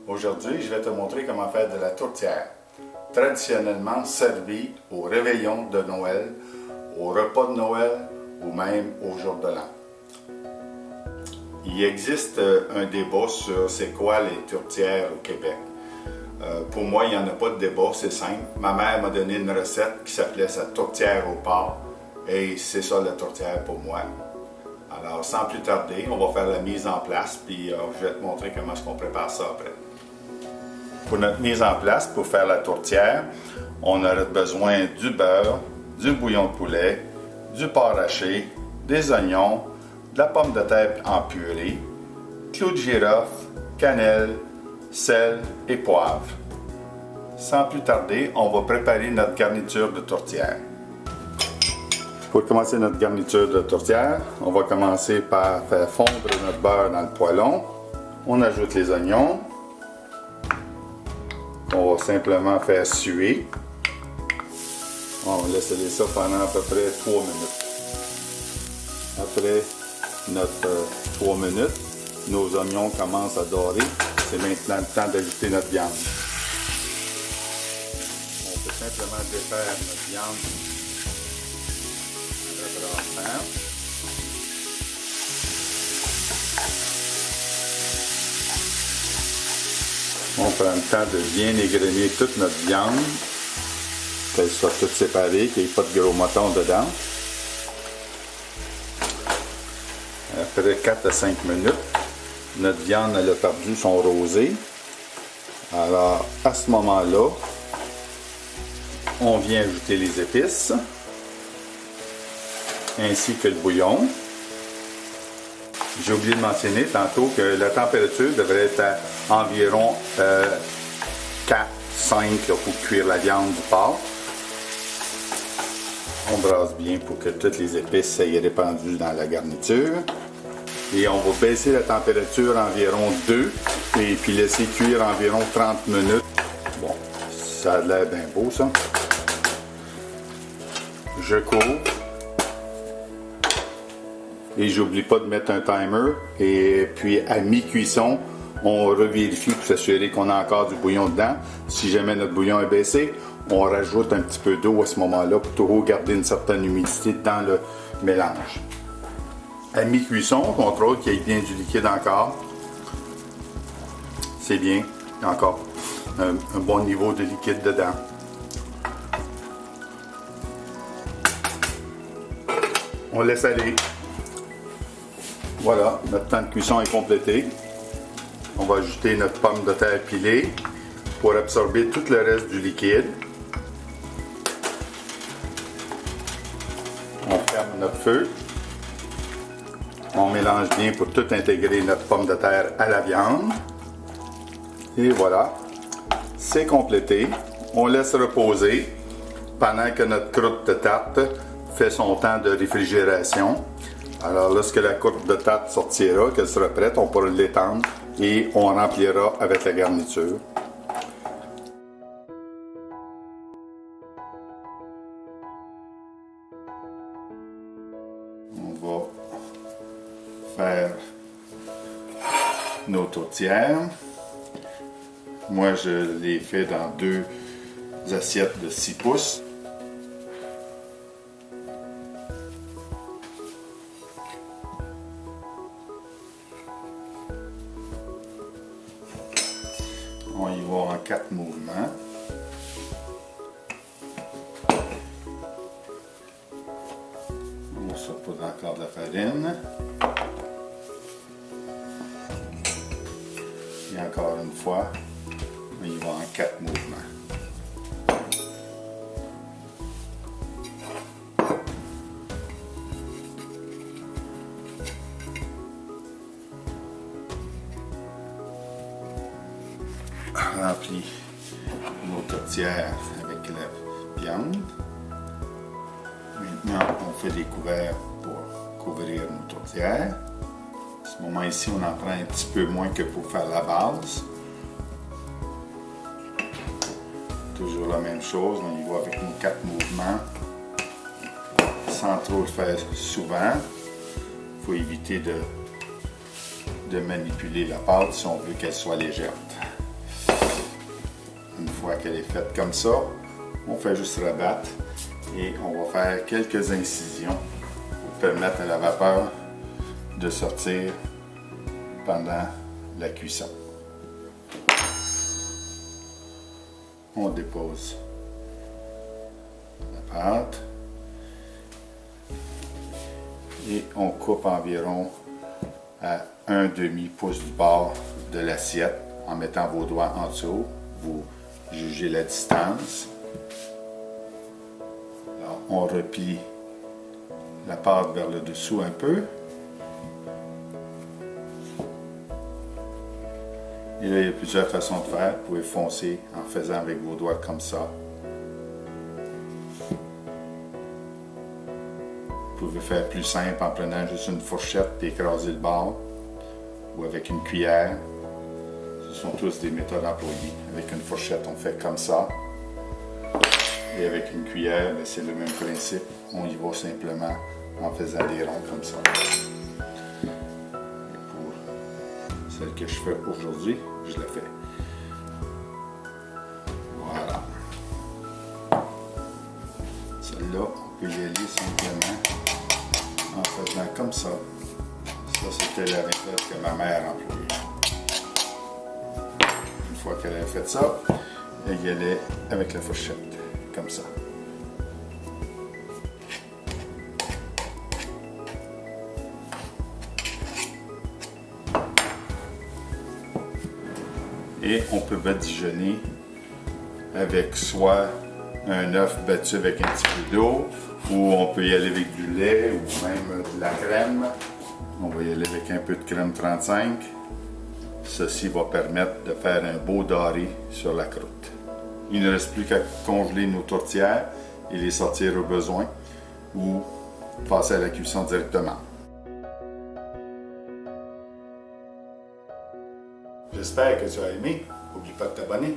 Aujourd'hui, je vais te montrer comment faire de la tourtière, traditionnellement servie au réveillon de Noël, au repas de Noël ou même au jour de l'an. Il existe un débat sur c'est quoi les tourtières au Québec. Pour moi, il n'y en a pas de débat, c'est simple. Ma mère m'a donné une recette qui s'appelait sa tourtière au porc et c'est ça la tourtière pour moi. Alors, sans plus tarder, on va faire la mise en place puis je vais te montrer comment est-ce qu'on prépare ça après. Pour notre mise en place, pour faire la tourtière, on aurait besoin du beurre, du bouillon de poulet, du porc haché, des oignons, de la pomme de terre en purée, clous de girofle, cannelle, sel et poivre. Sans plus tarder, on va préparer notre garniture de tourtière. Pour commencer notre garniture de tourtière, on va commencer par faire fondre notre beurre dans le poêlon. On ajoute les oignons. On va simplement faire suer. On va laisser ça pendant à peu près 3 minutes. Après notre 3 minutes, nos oignons commencent à dorer. C'est maintenant le temps d'ajouter notre viande. On peut simplement défaire notre viande à la brassière. On prend le temps de bien égrener toute notre viande, qu'elle soit toute séparée, qu'il n'y ait pas de gros motons dedans. Après 4 à 5 minutes, notre viande elle a perdu son rosé. Alors, à ce moment-là, on vient ajouter les épices, ainsi que le bouillon. J'ai oublié de mentionner tantôt que la température devrait être à environ 4-5 pour cuire la viande du porc. On brasse bien pour que toutes les épices soient répandues dans la garniture. Et on va baisser la température à environ 2 et puis laisser cuire environ 30 minutes. Bon, ça a l'air bien beau ça. Je couvre. Et j'oublie pas de mettre un timer. Et puis à mi-cuisson, on revérifie pour s'assurer qu'on a encore du bouillon dedans. Si jamais notre bouillon est baissé, on rajoute un petit peu d'eau à ce moment-là pour toujours garder une certaine humidité dans le mélange. À mi-cuisson, on contrôle qu'il y ait bien du liquide encore. C'est bien, il y a encore un bon niveau de liquide dedans. On laisse aller. Voilà, notre temps de cuisson est complété. On va ajouter notre pomme de terre pilée pour absorber tout le reste du liquide. On ferme notre feu. On mélange bien pour tout intégrer notre pomme de terre à la viande. Et voilà, c'est complété. On laisse reposer pendant que notre croûte de tarte fait son temps de réfrigération. Alors lorsque la croûte de tarte sortira, qu'elle sera prête, on pourra l'étendre et on remplira avec la garniture. On va faire nos tourtières. Moi, je les fais dans 2 assiettes de 6 pouces. On y va en 4 mouvements. On saupoudre encore de la farine. Et encore une fois, on y va en 4 mouvements. Remplis nos tourtières avec la viande. Maintenant, on fait des couverts pour couvrir nos tourtières. À ce moment ici, on en prend un petit peu moins que pour faire la base. Toujours la même chose, on y va avec nos 4 mouvements. Sans trop le faire souvent. Il faut éviter de manipuler la pâte si on veut qu'elle soit légère. fois qu'elle est faite comme ça, on fait juste rabattre et on va faire quelques incisions pour permettre à la vapeur de sortir pendant la cuisson. On dépose la pâte et on coupe environ à 1/2 pouce du bord de l'assiette en mettant vos doigts en dessous. Vous jugez la distance. Alors, on replie la pâte vers le dessous un peu. Et là, il y a plusieurs façons de faire. Vous pouvez foncer en faisant avec vos doigts comme ça. Vous pouvez faire plus simple en prenant juste une fourchette et écraser le bord. Ou avec une cuillère. Ce sont tous des méthodes employées. Avec une fourchette, on fait comme ça. Et avec une cuillère, c'est le même principe. On y va simplement en faisant des ronds comme ça. Et pour celle que je fais aujourd'hui, je la fais. Voilà. Celle-là, on peut y aller simplement en faisant comme ça. Ça, c'était la méthode que ma mère employait. Une fois qu'elle a fait ça, elle y allait avec la fourchette, comme ça. Et on peut badigeonner avec soit un œuf battu avec un petit peu d'eau, ou on peut y aller avec du lait, ou même de la crème. On va y aller avec un peu de crème 35. Ceci va permettre de faire un beau doré sur la croûte. Il ne reste plus qu'à congeler nos tourtières et les sortir au besoin, ou passer à la cuisson directement. J'espère que tu as aimé. N'oublie pas de t'abonner.